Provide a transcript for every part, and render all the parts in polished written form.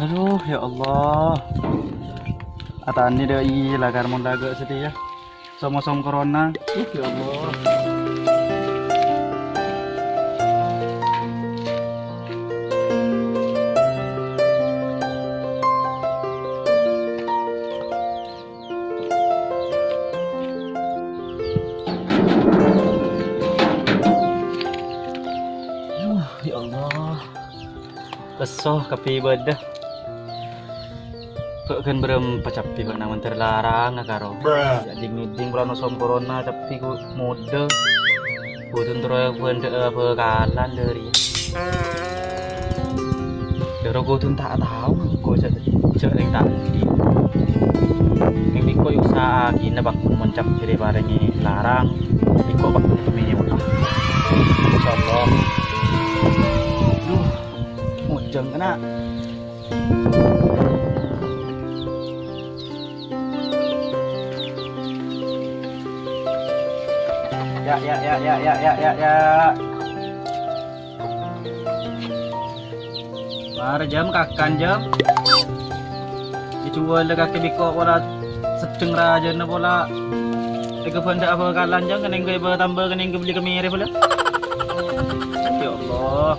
Aduh, ya Allah. Atani deh lagar mon laga sedih ya. Sama-sama corona. Ya Allah. Ya Allah. Besoh kapi bedah. Kan berem pacapi kok naman terlarang na karo. Jadi ngiding berano som corona tapi ku mode. Budun troy bende bekalan dari. Dero go tun tak tahu ko sering tadi. Kami ko usaha gina bakun mencap jadi barengi larang. Tapi ko bakun kami ulah. Insyaallah. Duh, mojang kena. Ya. Mari jam kakan jam. Dijual dekat biko pola sedeng raja na pola. Ega benda apa kalan jam kan engke bertambah kan engke beli kemiri pola. Ya Allah.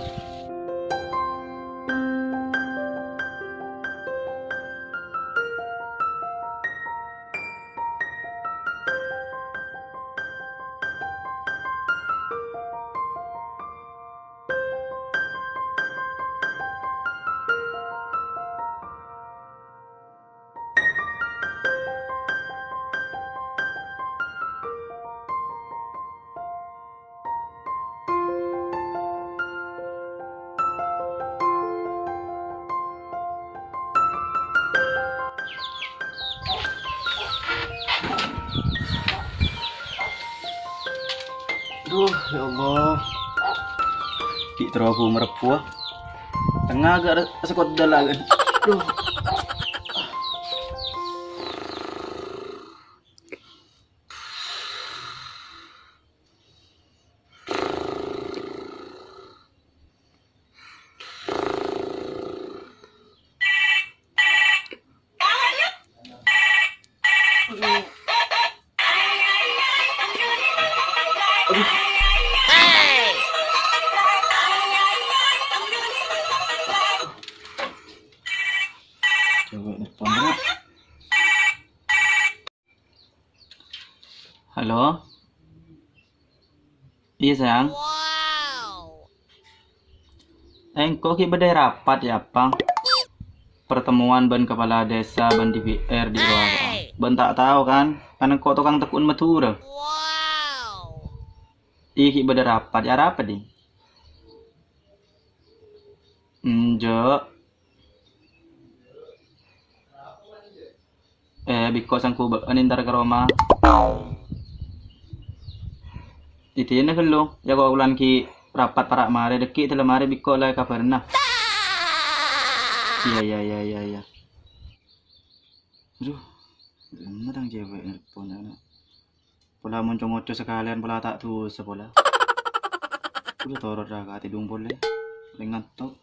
Duh, ya Allah. Ki terobu merepuh. Tengah agak sekot dalagan. Duh. Coba telepon dulu. Halo. Iya sayang. Engkau ki bedai rapat ya pang. Pertemuan ban kepala desa ban DPR di luar. Ban tak tahu kan? Karena kau tukang tekun matura. Iya ki bedai rapat ya rapat di. Jo. Biko sangku anintar ke Roma. Iti na hello. Ya ko ulan ki rapat para mare deki tela mare biko la kabarna. Iya. Aduh. Madang cewek nelpon ana. Pola monco-monco sekalian pola tak tuh sepola. Udah torot raga tidung boleh. Dengan tuh.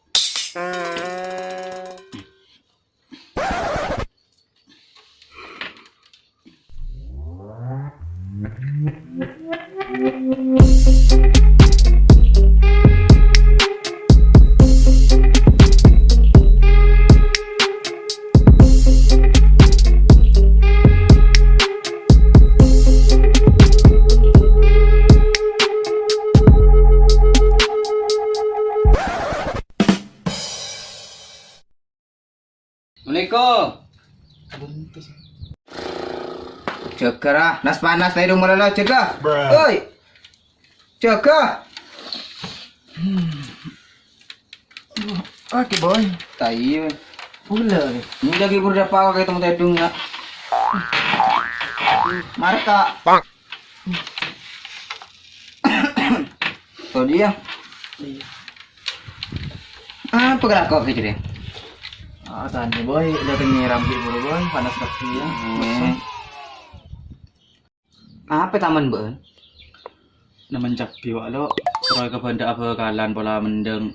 Assalamualaikum. Jaga nas panas na hidung malala, jaga. Oi. Jaga. Oke boy. Tayo. Pula. Ini lagi berapa ako kayo temu hidung nga. Marka. Pak. Tuh dia. Paggerak ko kayo deh. Tanya boy, datang nyiram gitu boy, panas kaki ya. Apa taman ben? Naman capi walo, roy ka benda apa kalan pola mendeng.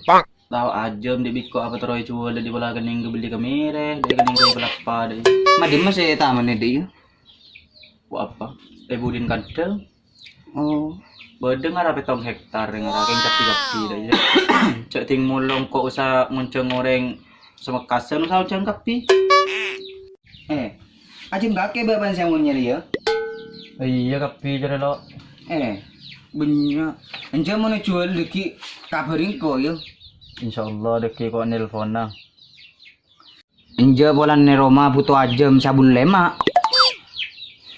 tahu ajam di biko apa teroy cual di bola kening beli kemire dari kening kaya belapa deh. Madi masih taman dia. Buat apa? Budin kadel. Oh. Bedeng ara petong hektar ngara keng kapi deh. Cek ting mulong kok usah ngonceng goreng semekasan usah ucang kapi. Ajim gake baban saya mau nyari ya. Iya kapi jadi lo. Benya. Anja mau jual lagi kabarin ko ya. Insyaallah deki kok nelpon na. Anja bolan ni Roma butuh ajam sabun lemak.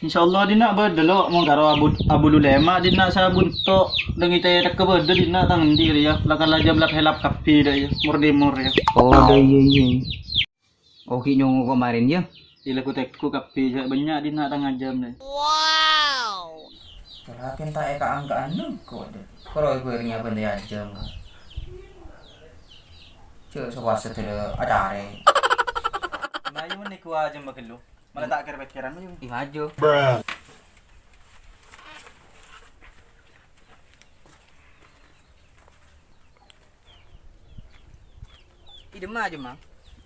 Insyaallah dina bedelo mau karo abu lulema dina sabun to dengi teh tak bede dina tangan diri ya. Lakan lajam lak helap kapi deh ya. Mur ya. Oh, iya. Oke nyong kemarin ya. Ila ku tekku kapi banyak dina tengah jam deh. Wow. Perhatian tak eka angka anu kok deh. Kalau gue nya benda ajam. Cek sewasa tu ada are. Nah, yung ni kuha aja magalo. Malah tak kira-kiran mo yung. Imajo. Idema aja mah.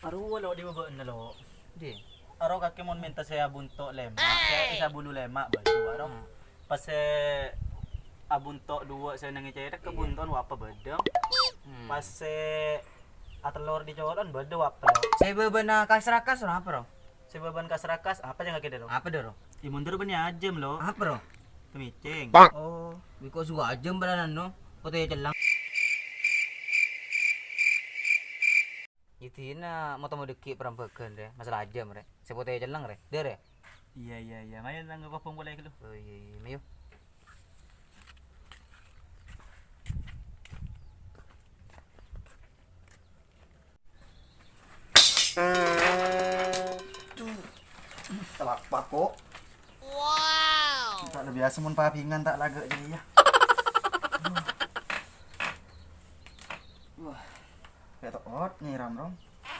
Aru wala di ba na lo. Di. Araw kakimon menta saya bunto lema. Saya isa bulu lema ba do araw. Pas abunto dua saya nangi caya ke bunton wa apa bedeng. Pas atelor di jawalan bede wa apa lo. Saya bebana kasrakas orang apa ro? Saya beban kasrakas apa jangan kira lo. Apa doro? Imundur ba niya ajem lo. Apa ro? Tumicing. Oh, biko suka ajam balanan no. Koto ya celang. Itu na mau temu deki perambakan deh. Masalah ajam re. Saya foto ya celang re. Dere. Iya. Mayan lang gapong boleh lo. Oh iya, mayo. Telak pako. Wow. Tak lebih biasa mun papingan tak lagak jadi ya. Wah. Kayak ot nyiram rom.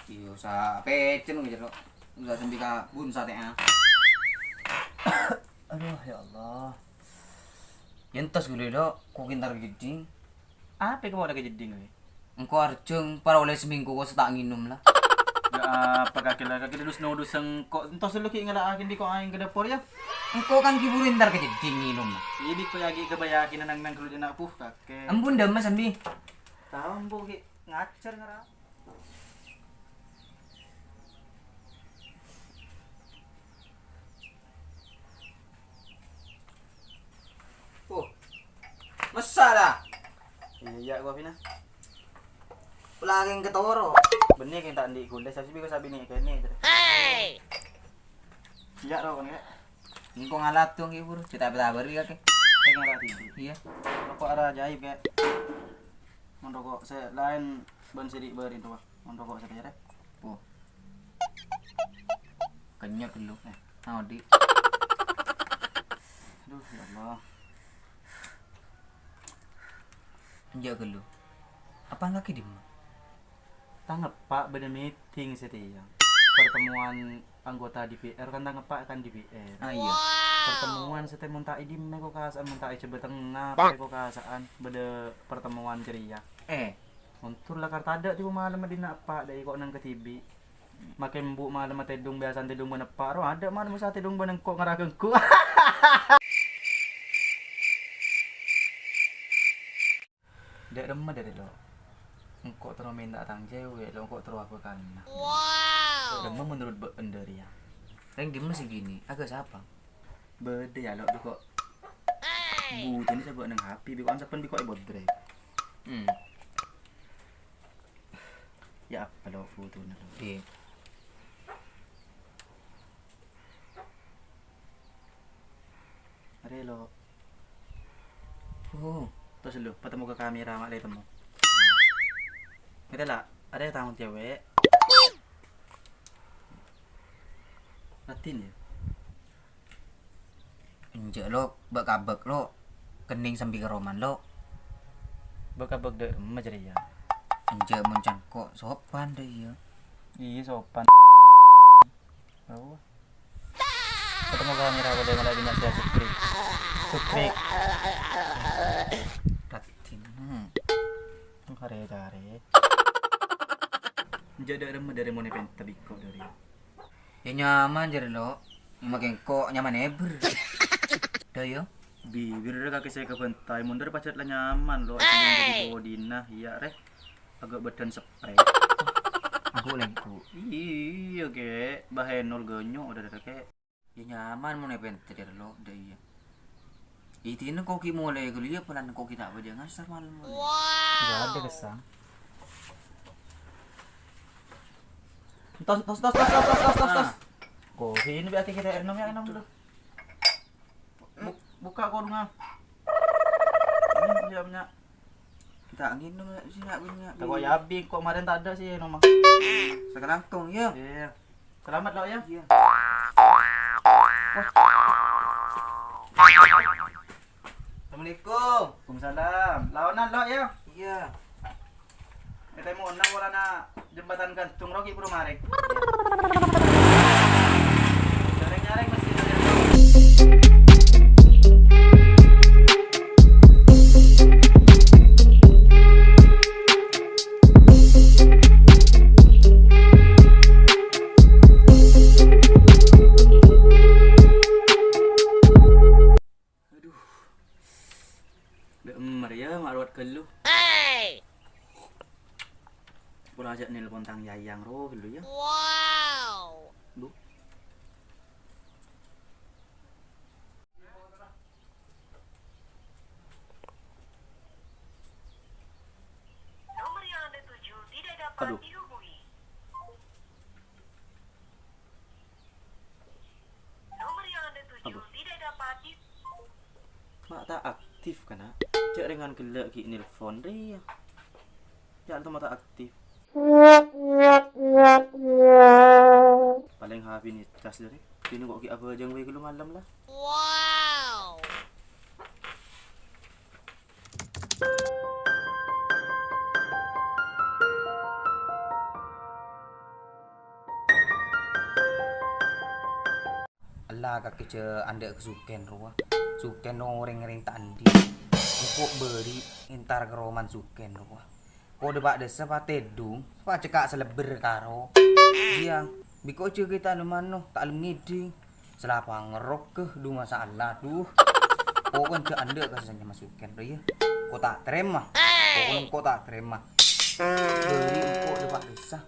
Iya, sa pecen gitu loh. Enggak sampai ka bun satenya. Aduh ya Allah. Yentas gue dok, kok kintar gede. Apa kamu ada kejeding oi? Engko arjeng para oleh seminggu kok setak nginum lah. Ya apa kaki dus noduseng kok entos lu ki ngalaakin di ko aing ke dapur ya. Engko kan kiburin ntar kejeding nginum lah. Ini ko yagi kebayakin nang nang keluar anak puh kakek. Ampun dah mas ambi. Tahu ambu ki ngacer ngara. Oh. Masalah. Iya gua pina. Ulangin ketoro. Benih yang tak andi kuliah sabi ni kene. Hey. Iya ro kan ya. Engko ngalat tuh kibur, kita berabar ya ke. Ngara tidi. Iya. Rokok ara ajaib kayak. Mun rokok lain ban sidik beurin tuh. Mun rokok saya ya. Oh. Kenyot dulu. Nah, di. Aduh ya Allah. Jaga lu. Apa lagi di mana? Tanggap Pak bener meeting setiap pertemuan anggota DPR kan tanggap Pak kan DPR. Ah iya. Pertemuan setiap muntai di meko kasaan muntai coba tengah meko kasaan beda pertemuan ceria. Untuk lah karta ada di malam medina Pak dari kok nang ke TV. Makin bu malam tedung biasa tedung mana Pak ro ada malam masa tedung beneng kok ngarageng ku. Dek remah dari lo. Engkau terus minta tang cewek, lo engkau terus apa kan? Wow. Remah menurut bener ya. Yang gimana sih gini? Agak siapa? Beda ya lo kok. Bu, ini saya buat nang HP, biko ansapan biko ibot dre. Ya apa lo foto na lo? Iya. Are lo. Oh. Terus lo, patemu ke kamera mak le temu. Kita lah, ada tamu cewek. Latin ya. Enjak lo, bakabak lo, kening sambil ke roman lo. Bakabak dek remah jadi ya. Enjak moncan kok sopan deh ya. Iya sopan. Oh. Ketemu kamera boleh malah dinasih Sukri. Latin. Kare. Jadi ada dari mana penta biko dari. Ya nyaman jadi lo. Makin kok nyaman eber. Dah yo. Bibir udah kaki saya kebentai mundur pacet lah nyaman lo. Sebelum jadi bodina iya reh. Agak badan spray. Aku lengku. Iya ke bahenol genyo udah ada kayak. Ya nyaman mau nepente dari lo. Dah iya. Itu ini koki mulai kuliah pelan koki tak apa jangan ngasar malam. Gak ada kesang. Tos. Kopi ini biar kita enam dulu. Buka kau dong. Ini jamnya. Kita angin dong sih nak punya. Tahu ya abi kok kemarin tak ada sih nomor. Sekarang kong ya. Iya. Selamat lo ya. Iya. Assalamualaikum. Waalaikumsalam. Lawanan lo ya. Iya. Kita mau nak wala na jembatan gantung rogi puro marek. Jarang-jarang masih ada. Demer ya maruat kelu. Pulau aja nelpon tang Yayang roh dulu ya. Wow. Bu. Nomor yang Anda tuju tidak dapat Aduh. dihubungi. Nomor yang Anda tuju Aduh. tidak dapat di Mak tak aktif kana. Cek dengan gelak ki nelpon deh ya. Jangan tuh mata aktif. Paling HP ni cas dari. Sini kok ki apa aja ngwe kelu malam lah. Wow. Allah kaki ce anda kesuken ruah. Suken dong orang-orang tandi. Ukuk beri intar keroman suken ruah. Kau debat desa patedung, pak cekak seleber karo. Iya, biko ce kita lumano tak lum ngiding. Selapa ngerok ke du masalah duh. Kau kan ce anda kasanya masuken ya. Kau tak terima. Kau tak terima. Beri kau debat desa.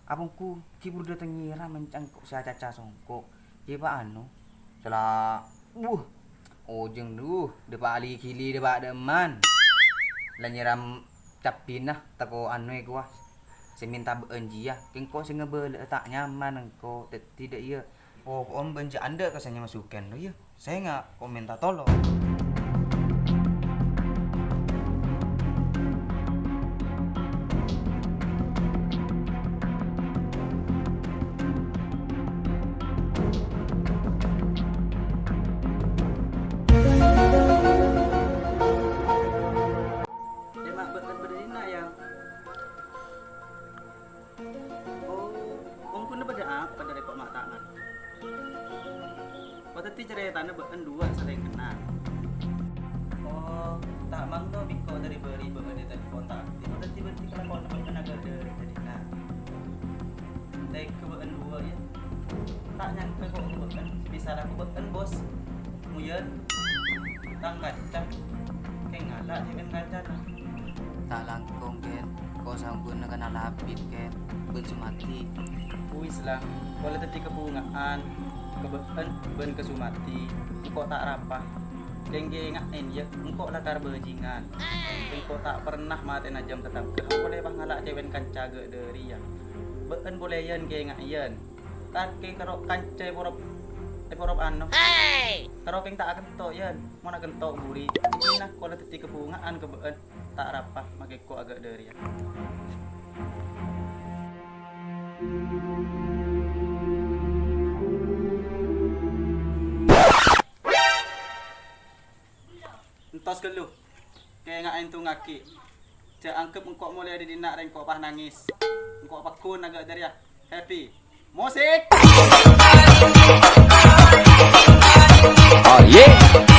Abangku kibur datang ngira mencangkuk saya caca songkok. Iya pak anu. Selah ojeng duh depa ali kili depa deman la nyiram capinah tako anu gua saya minta beunjia kengko sing ngebel tak nyaman engko tidak iya om benci anda kasanya masukan lo ya saya nggak komentar tolong Tadi ceritanya bahkan dua sering kenal. Oh, tak mang no biko dari beri bahkan di telepon tak. Tiba-tiba telepon bahkan agak dari tadi nah. Dari kebahan dua ya. Tak nyangka kok bahkan bisa aku bahkan bos. Muyan. Tak ngacak. Kayak ngalah jangan ngacak. tak langkong ken kau sanggup nak kena lapit ken bensu mati Puis lah. Kalau tadi kebungaan kebetulan ben kesumati engkau tak rapah dengge ngain ya engkau lah karbajingan engkau tak pernah mati najam tetap ke boleh bang ngalak cewen kanca ge dari ya ben boleh yan ge ngayan tak ke karo kanca borop anu karo ping tak akan to yan mau nak kentok buri ini nah kalau tadi kebungaan keben tak rapah make ko agak dari ya entos gelu kaya nga tu ngaki ja angkep engkau mulai di dinak ren kok pah nangis engkau pakun agak dari ya happy musik Oh yeah.